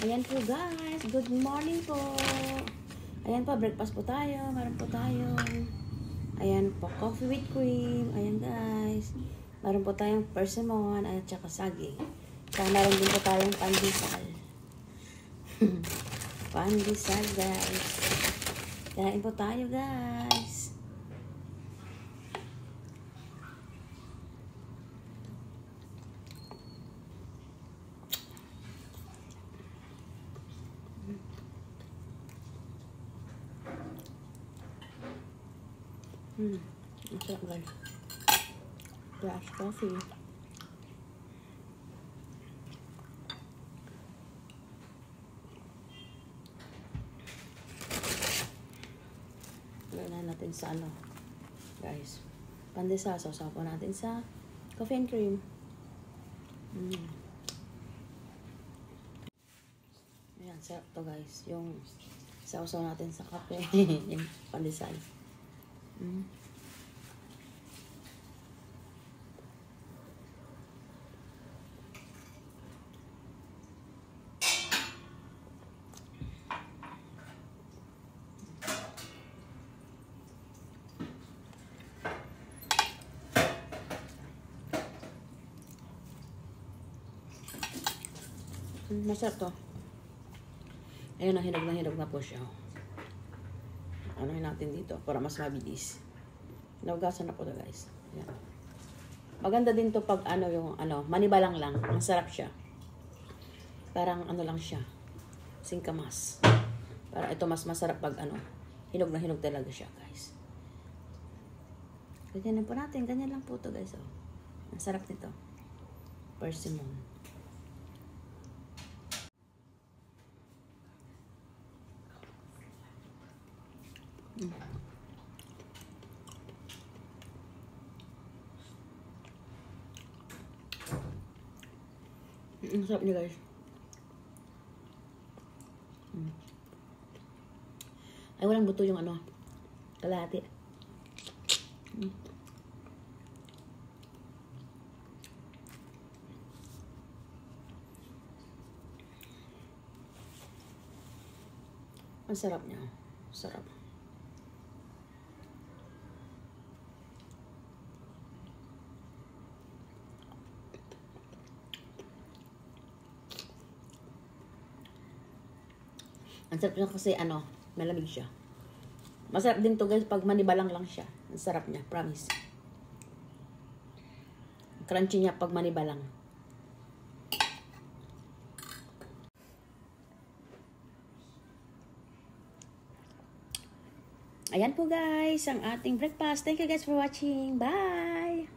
Ayan po guys, good morning po. Ayan po, breakfast po tayo. Meron po tayong, ayan po, coffee with cream. Ayan guys. Meron po tayong persimmon at saka saging. Saka meron din po tayong pandesal. Pandesal guys. Kain po tayo guys. Masarap guys. Flash coffee. Lagyan natin sa ano guys. Pandesal. Sausaw po natin sa coffee and cream. Ayan, sarap to guys. Yung sausaw natin sa kape. Yung pandesal. Masarap to. Ayun, hinog na po siya. Anuhin natin dito para mas mabilis. Naugasan na po to guys. Ayan. Maganda din to pag manibalang lang. Ang sarap siya. Parang lang siya. Singkamas. Para ito mas masarap pag hinog na hinog talaga siya guys. Ganyan po natin. Ganyan lang po to guys. Oh. Ang sarap nito. Persimmon. Ang sarap niya guys. Ay walang buto yung kalahati. Ang sarap niya. Sarap. Ang sarap niya kasi malamig siya. Masarap din to guys pag manibalang lang siya. Ang sarap niya, promise. Crunchy niya pag manibalang. Ayan po guys, ang ating breakfast. Thank you guys for watching. Bye!